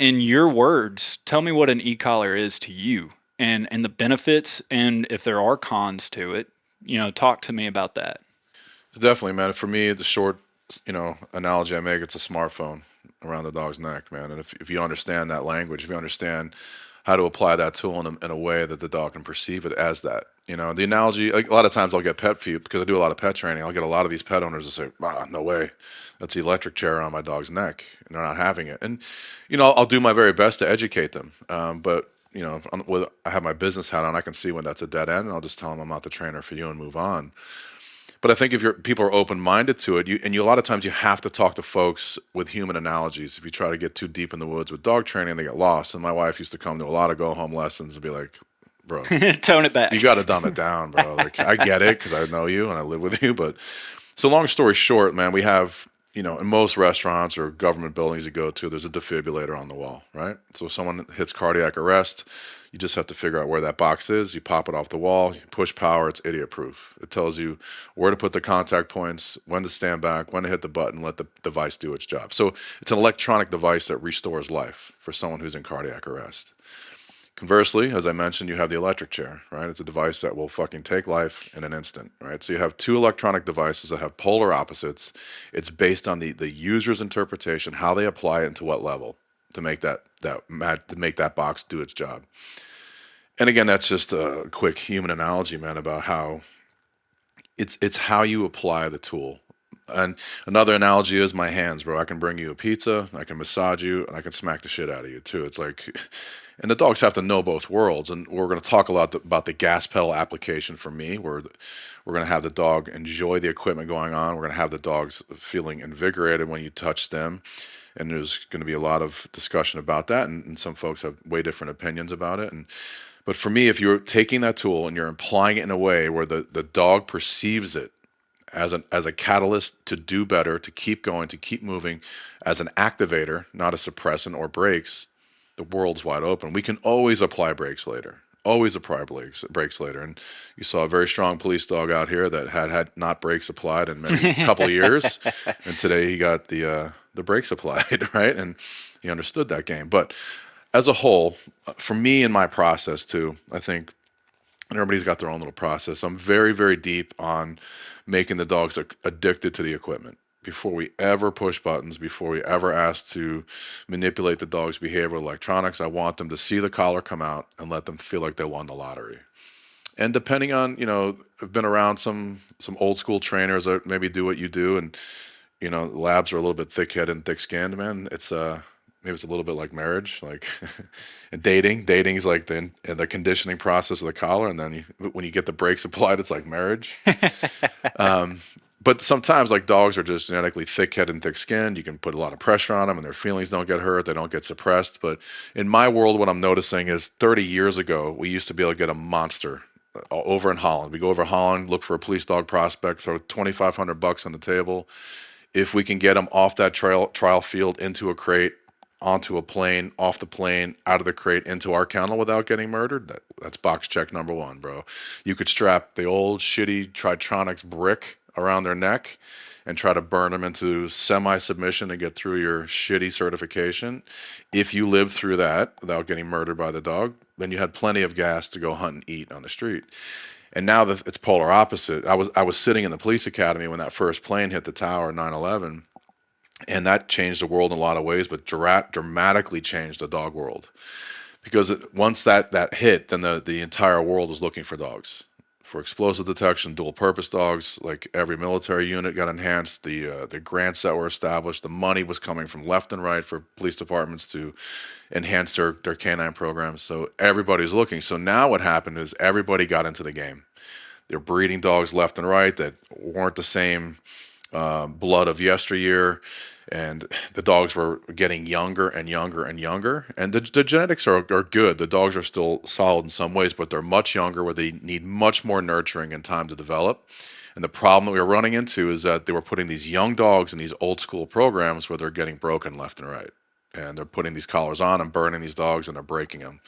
in your words, tell me what an e-collar is to you and the benefits and if there are cons to it. Talk to me about that. It's definitely, man. For me, the short, analogy I make, it's a smartphone around the dog's neck, man. And if you understand that language, if you understand how to apply that tool in a way that the dog can perceive it as that, the analogy, like a lot of times I'll get pet feed because I do a lot of pet training. I'll get a lot of these pet owners to say, ah, no way. That's the electric chair on my dog's neck. And they're not having it. And, I'll do my very best to educate them. But, I have my business hat on, I can see when that's a dead end, and I'll just tell them I'm not the trainer for you and move on. But I think if people are open minded to it, a lot of times you have to talk to folks with human analogies. If you try to get too deep in the woods with dog training, they get lost. And my wife used to come to a lot of go home lessons and be like, "Bro, Tone it you back. got to dumb it down, bro. Like I get it because I know you and I live with you, but so long story short, man, we have." In most restaurants or government buildings you go to, there's a defibrillator on the wall, right? So if someone hits cardiac arrest, you just have to figure out where that box is. You pop it off the wall, you push power, it's idiot proof. It tells you where to put the contact points, when to stand back, when to hit the button, let the device do its job. So it's an electronic device that restores life for someone who's in cardiac arrest. Conversely, as I mentioned, you have the electric chair, right? It's a device that will fucking take life in an instant, right? So you have two electronic devices that have polar opposites. It's based on the user's interpretation, how they apply it and to what level to make to make that box do its job. And again, that's just a quick human analogy, man, about how it's how you apply the tool. And another analogy is my hands, bro. I can bring you a pizza, I can massage you, and I can smack the shit out of you too. It's like, and the dogs have to know both worlds. And we're going to talk a lot about the gas pedal application for me, where we're going to have the dog enjoy the equipment going on. We're going to have the dogs feeling invigorated when you touch them. And there's going to be a lot of discussion about that. And some folks have way different opinions about it. But for me, if you're taking that tool and you're applying it in a way where the dog perceives it as a catalyst to do better, to keep going, to keep moving, as an activator, not a suppressant or brakes, the world's wide open. We can always apply brakes later. Always apply brakes later. And you saw a very strong police dog out here that had not brakes applied in many couple of years, and today he got the brakes applied, right? And he understood that game. But as a whole, for me in my process too, I think and everybody's got their own little process. I'm very, very deep on making the dogs addicted to the equipment. Before we ever push buttons, before we ever ask to manipulate the dog's behavior with electronics, I want them to see the collar come out and let them feel like they won the lottery. And depending on, I've been around some old school trainers that maybe do what you do, and labs are a little bit thick-headed and thick-skinned, man. It's maybe it's a little bit like marriage, like and dating. Dating is like the conditioning process of the collar, and then when you get the brakes applied, it's like marriage. But sometimes, like dogs are just genetically thick-headed and thick-skinned. You can put a lot of pressure on them, and their feelings don't get hurt. They don't get suppressed. But in my world, what I'm noticing is 30 years ago, we used to be able to get a monster over in Holland. We go over Holland, look for a police dog prospect, throw $2,500 on the table. If we can get them off that trial field into a crate, onto a plane, off the plane, out of the crate, into our kennel without getting murdered, that's box check number one, bro. You could strap the old shitty Tritronics brick around their neck and try to burn them into semi-submission and get through your shitty certification. If you lived through that without getting murdered by the dog, then you had plenty of gas to go hunt and eat on the street. And now that it's polar opposite. I was sitting in the police academy when that first plane hit the tower, 9/11, and that changed the world in a lot of ways, but dramatically changed the dog world because once that hit, then the entire world was looking for dogs for explosive detection, dual purpose dogs. Like every military unit got enhanced. The grants that were established, the money was coming from left and right for police departments to enhance their canine programs. So everybody's looking. So now what happened is everybody got into the game. They're breeding dogs left and right that weren't the same blood of yesteryear, and the dogs were getting younger and younger and younger. And the genetics are good. The dogs are still solid in some ways, but they're much younger where they need much more nurturing and time to develop. And the problem that we were running into is that they were putting these young dogs in these old school programs where they're getting broken left and right. And they're putting these collars on and burning these dogs and they're breaking them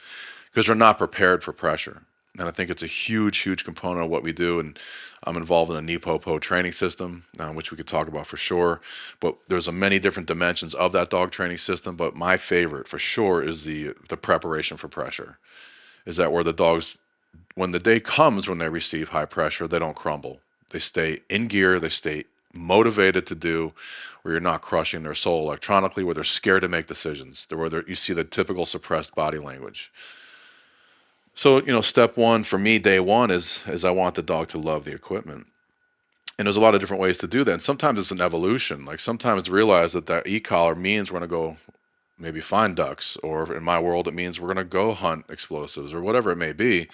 because they're not prepared for pressure. And I think it's a huge, huge component of what we do. And I'm involved in a NEPOPO training system, which we could talk about for sure. But there's a many different dimensions of that dog training system. But my favorite for sure is the preparation for pressure. Is that where the dogs, when the day comes when they receive high pressure, they don't crumble. They stay in gear. They stay motivated to do, where you're not crushing their soul electronically, where they're scared to make decisions. Where you see the typical suppressed body language. So, step one for me, day one, is I want the dog to love the equipment. And there's a lot of different ways to do that. And sometimes it's an evolution. Like sometimes realize that that e-collar means we're going to go maybe find ducks, or in my world, it means we're going to go hunt explosives or whatever it may be.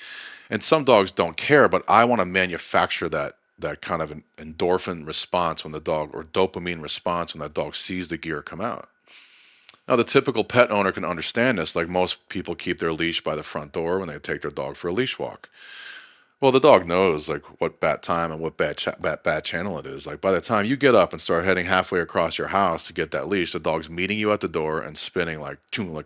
And some dogs don't care, but I want to manufacture that kind of an endorphin response when the dog, or dopamine response when that dog sees the gear come out. Now, the typical pet owner can understand this. Like most people keep their leash by the front door when they take their dog for a leash walk. Well, the dog knows like what bat time and what bad channel it is. Like by the time you get up and start heading halfway across your house to get that leash, the dog's meeting you at the door and spinning like choom, like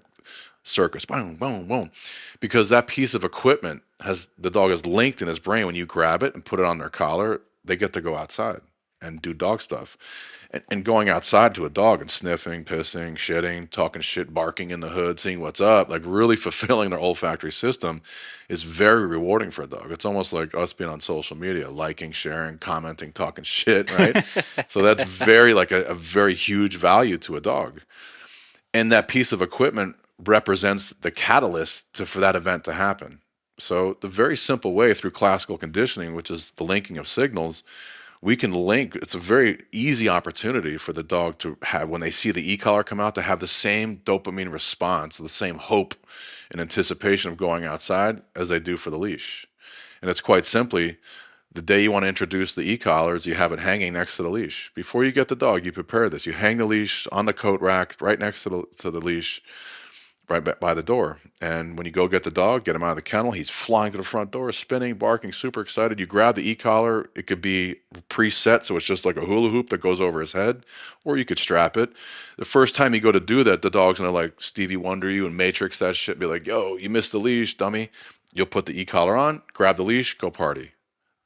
circus, boom, boom, boom, because that piece of equipment has the dog is linked in his brain. When you grab it and put it on their collar, they get to go outside and do dog stuff. And going outside to a dog and sniffing, pissing, shitting, talking shit, barking in the hood, seeing what's up, like really fulfilling their olfactory system is very rewarding for a dog. It's almost like us being on social media, liking, sharing, commenting, talking shit, right? So that's very like a very huge value to a dog. And that piece of equipment represents the catalyst for that event to happen. So the very simple way through classical conditioning, which is the linking of signals, we can link. It's a very easy opportunity for the dog to have, when they see the e-collar come out, to have the same dopamine response, the same hope and anticipation of going outside as they do for the leash. And it's quite simply, the day you want to introduce the e-collars, you have it hanging next to the leash. Before you get the dog, you prepare this. You hang the leash on the coat rack right next to the leash, right by the door. And when you go get the dog, get him out of the kennel, he's flying to the front door, spinning, barking, super excited. You grab the e-collar. It could be preset, so it's just like a hula hoop that goes over his head, or you could strap it. The first time you go to do that, the dog's gonna like Stevie Wonder you and Matrix that shit, be like, yo, you missed the leash, dummy. You'll put the e-collar on, grab the leash, go party.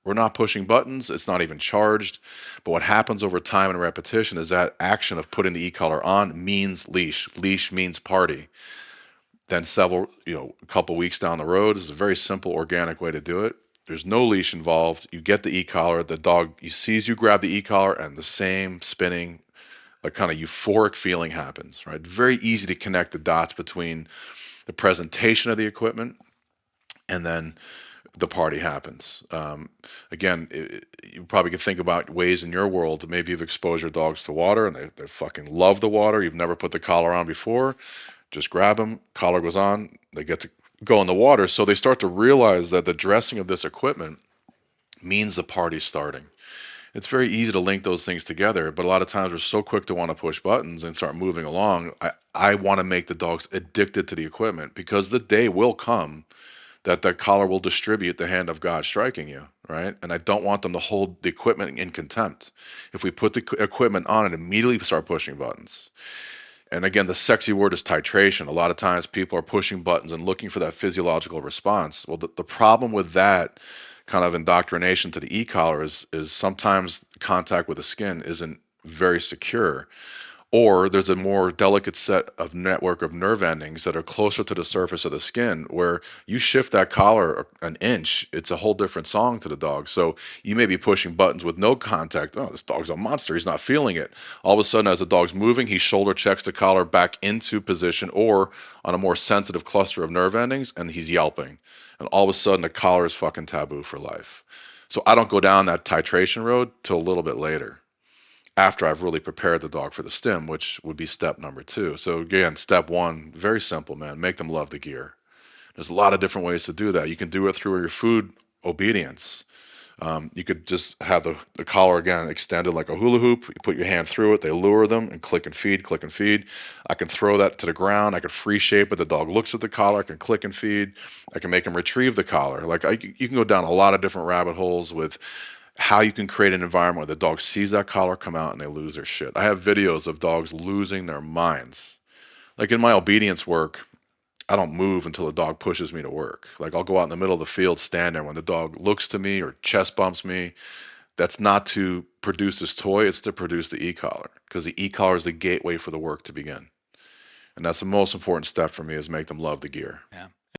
We're not pushing buttons. It's not even charged. But what happens over time and repetition is that action of putting the e-collar on means leash. Leash means party. Then a couple weeks down the road, is a very simple, organic way to do it. There's no leash involved. You get the e-collar. The dog, he sees you grab the e-collar, and the same spinning, like kind of euphoric feeling happens, right? Very easy to connect the dots between the presentation of the equipment and then the party happens. Again, you probably could think about ways in your world. Maybe you've exposed your dogs to water and they fucking love the water. You've never put the collar on before. Just grab them, collar goes on, they get to go in the water. So they start to realize that the dressing of this equipment means the party's starting. It's very easy to link those things together, but a lot of times we're so quick to want to push buttons and start moving along. I want to make the dogs addicted to the equipment, because the day will come that that collar will distribute the hand of God striking you, right? And I don't want them to hold the equipment in contempt. If we put the equipment on and immediately start pushing buttons. And again, the sexy word is titration. A lot of times people are pushing buttons and looking for that physiological response. Well, the problem with that kind of indoctrination to the e-collar is sometimes contact with the skin isn't very secure, or there's a more delicate set of network of nerve endings that are closer to the surface of the skin, where you shift that collar an inch, it's a whole different song to the dog. So you may be pushing buttons with no contact. Oh, this dog's a monster, he's not feeling it. All of a sudden, as the dog's moving, he shoulder checks the collar back into position, or on a more sensitive cluster of nerve endings, and he's yelping. And all of a sudden, the collar is fucking taboo for life. So I don't go down that titration road till a little bit later, after I've really prepared the dog for the stim, which would be step number two. So again, step one, very simple, man. Make them love the gear. There's a lot of different ways to do that. You can do it through your food obedience. You could just have the collar again extended like a hula hoop. You put your hand through it, they lure them and click and feed, click and feed. I can throw that to the ground. I could free shape it. The dog looks at the collar. I can click and feed. I can make him retrieve the collar. You can go down a lot of different rabbit holes with how you can create an environment where the dog sees that collar come out and they lose their shit. I have videos of dogs losing their minds. Like in my obedience work, I don't move until the dog pushes me to work. Like I'll go out in the middle of the field, stand there when the dog looks to me or chest bumps me. That's not to produce this toy, it's to produce the e-collar because the e-collar is the gateway for the work to begin. And that's the most important step for me is make them love the gear. Yeah.